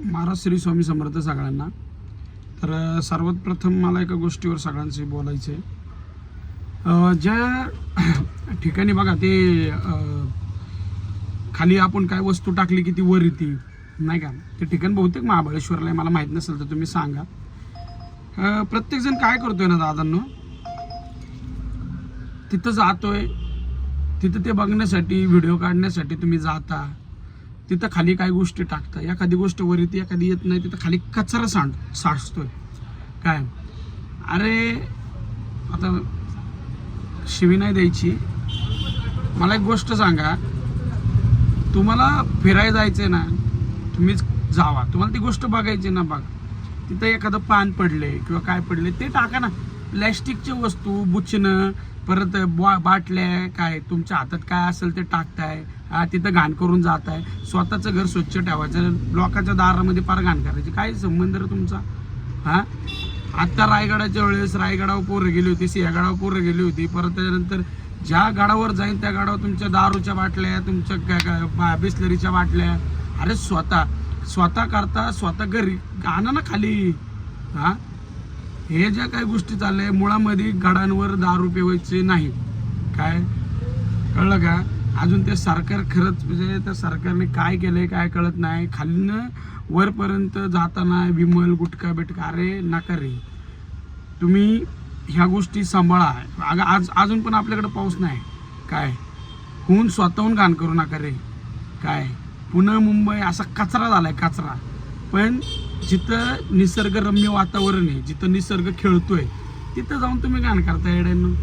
महाराज श्री स्वामी समर्थ सगळ्यांना. तर सर्वात प्रथम मला एका गोष्टीवर सगळ्यांशी बोलायचं आहे. ज्या ठिकाणी बघा ते खाली आपण काय वस्तू टाकली की ती वर येते नाही का, ते ठिकाण बहुतेक महाबळेश्वरला आहे, मला माहीत नसेल तर तुम्ही सांगा. प्रत्येकजण काय करतोय ना दादांनो, तिथं जातोय, तिथं ते बघण्यासाठी व्हिडिओ काढण्यासाठी तुम्ही जाता, तिथं खाली काही गोष्टी टाकता, एखादी गोष्ट वर येते एखादी येत नाही, तिथं खाली कचरा साठतोय काय. अरे आता शिवी नाही द्यायची, मला एक गोष्ट सांगा, तुम्हाला फिरायला जायचंय ना, तुम्हीच जावा, तुम्हाला ती गोष्ट बघायची ना, बघा तिथं एखादं पान पडले किंवा काय पडले ते टाका ना. प्लॅस्टिकच्या वस्तू, बुचणं, परत बाटल्या, काय तुमच्या हातात काय असेल ते टाकताय, तिथं घाण करून जाताय. स्वतःचं घर स्वच्छ ठेवायचं, लोकांच्या दारामध्ये पार घाण करायची, काय संबंध रे तुमचा. आत्ता रायगडाच्या वेळेस रायगडावर पोरं गेली होती, सिंहगडावर पोरं गेली होती, परत त्याच्यानंतर ज्या गडावर जाईन त्या गडावर तुमच्या दारूच्या बाटल्या, तुमच्या बिस्लरीच्या बाटल्या. अरे स्वतः करता, स्वतः घरी आणा ना खाली. हे ज्या काही गोष्टी चालल्या मुळामध्ये गडांवर दारू पिवायचे नाही, काय कळलं का. अजून ते सरकार खरंच म्हणजे त्या सरकारने काय केलंय काय कळत नाही. खालीनं वरपर्यंत जाताना विमल गुटखा बिटका, अरे नका रे, तुम्ही ह्या गोष्टी सांभाळा. अगं अजून पण आपल्याकडे पाऊस नाही काय, होऊन स्वतःहून घाण करू नका रे काय. पुणे मुंबई असा कचरा झालाय, कचरा. पण जिथं निसर्गरम्य वातावरण आहे, जिथं निसर्ग खेळतोय, तिथं जाऊन तुम्ही घाण करता येड्यानं.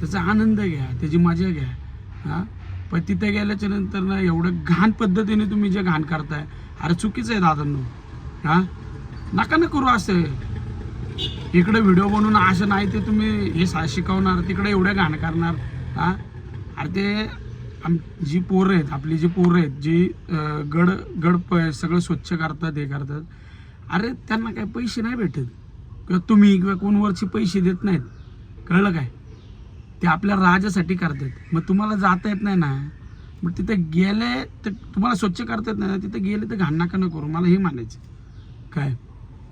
त्याचा आनंद घ्या, त्याची मजा घ्या. पण तिथे गेल्याच्या नंतर ना एवढं घाण पद्धतीने तुम्ही जे घाण करताय, अरे चुकीचं आहे दादांनो. नका ना करू असं. इकडे व्हिडिओ बनवून असं नाही ते तुम्ही हे शिकवणार, तिकडे एवढ्या घाण करणार. अरे ते जी पोरं आहेत, आपली जी पोरं आहेत, जी गड सगळं स्वच्छ करतात, हे करतात, अरे त्यांना काय पैसे नाही भेटत, किंवा तुम्ही किंवा कोणवरचे पैसे देत नाहीत, कळलं काय. ते आपल्या राजासाठी करतात. मग तुम्हाला जाता येत नाही ना, मग तिथे गेले तर तुम्हाला स्वच्छ करता येत नाही ना, तिथे गेले तर घाण नका न करू, मला हे मानायचं काय.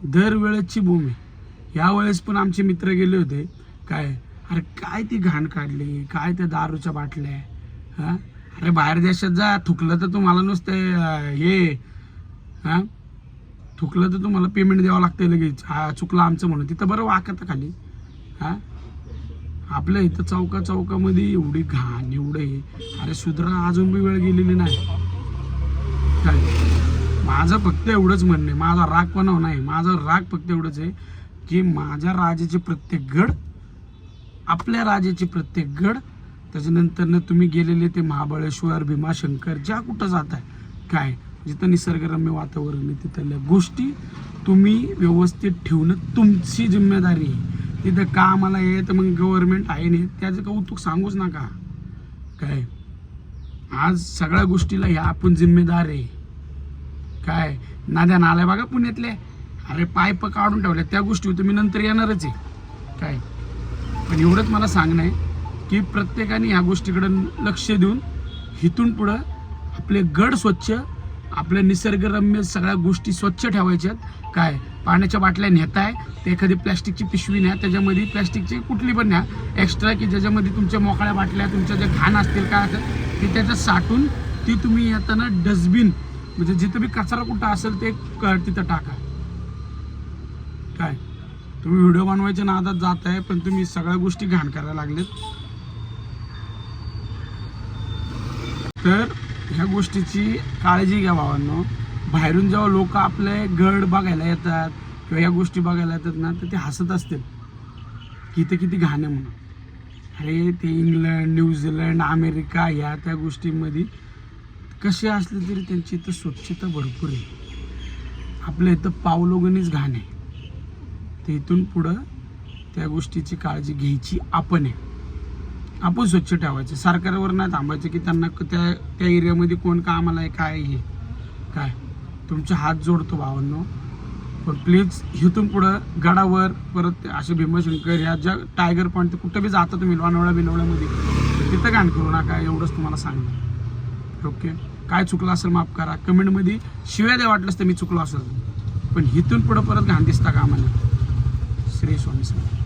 दरवेळेसची भूमी, यावेळेस पण आमचे मित्र गेले होते काय, अरे काय ती घाण काढली, काय त्या दारूच्या बाटल्या. अरे बाहेर देशात जा, थुकलं तर तुम्हाला नुसतं हे थुकलं तर तुम्हाला पेमेंट द्यावं लागतं लगेच. चुकलं आमचं म्हणून तिथं बरं वाकत खाली. आपल्या इथं चौकामध्ये एवढी घाण, एवढे. अरे सुधरा अजून बी वेळ गेलेली नाही काय. माझं फक्त एवढंच म्हणणं आहे, माझा राग पण नाही, माझा राग फक्त एवढंच आहे की माझ्या राजाचे प्रत्येक गड, आपल्या राजाचे प्रत्येक गड, त्याच्यानंतर तुम्ही गेलेले ते महाबळेश्वर, भीमाशंकर, ज्या कुठं जात आहे काय, जिथं निसर्गरम्य वातावरण आहे, तिथल्या गोष्टी तुम्ही व्यवस्थित ठेवणं तुमची जिम्मेदारी आहे. तिथं का आम्हाला आहे तर मग गव्हर्नमेंट आहे नाही त्याचं कौतुक सांगूच नका काय. आज सगळ्या गोष्टीला ह्या आपण जिम्मेदार आहे काय. नाद्या नाल्या बघा पुण्यातले, अरे पाईप काढून ठेवल्या, त्या गोष्टी तुम्ही नंतर येणारच आहे काय. पण एवढंच मला सांगणं आहे की प्रत्येकाने ह्या गोष्टीकडे लक्ष देऊन इथून पुढं आपले गड स्वच्छ, आपल्या निसर्गरम्य सगळ्या गोष्टी स्वच्छ ठेवायच्यात काय. पाण्याच्या बाटल्या नेताय ते एखादी प्लॅस्टिकची पिशवी न्या, त्याच्यामध्ये प्लॅस्टिकची कुठली पण न्या एक्स्ट्रा, की ज्याच्यामध्ये तुमच्या मोकळ्या बाटल्या, तुमच्या जे घाण असतील काय असेल ते त्याच्यात साठून ती तुम्ही येताना डस्टबिन, म्हणजे जिथं बी कचरा कुठं असेल ते तिथं टाका काय. तुम्ही व्हिडिओ बनवायच्या नादात जात आहे, पण तुम्ही सगळ्या गोष्टी घाण करायला लागलेत. तर ह्या गोष्टीची काळजी घ्या भावांनो. बाहेरून जेव्हा लोक आपले गड बघायला येतात किंवा ह्या गोष्टी बघायला येतात ना, तर ते हसत असतील की इथे किती घाण आहे म्हणून. अरे ते इंग्लंड, न्यूझीलंड, अमेरिका ह्या त्या गोष्टींमध्ये कसे असले तरी त्यांची इथं स्वच्छता भरपूर आहे. आपल्या इथं पावलोगणीच घाण आहे. तर इथून पुढं त्या गोष्टीची काळजी घ्यायची आपण आहे, आपण स्वच्छ ठेवायचं. सरकारवर नाही थांबायचं की त्यांना त्या एरियामध्ये कोण कामाला आहे काय हे काय. तुमचे हात जोडतो भावांनो, पण प्लीज इथून पुढं गडावर, परत असे भीमाशंकर, ह्या ज्या टायगर पॉईंट, कुठं बी जाता तुम्ही लोणावळा बिनवळ्यामध्ये, तिथं घाण करू नका, एवढंच तुम्हाला सांगणार. ओके. काय चुकलं असेल माफ करा. कमेंटमध्ये शिव्या द्या वाटलंच तर मी चुकलो असेल, पण इथून पुढं परत घाण दिसता कामा नये. श्री स्वामी समर्थ.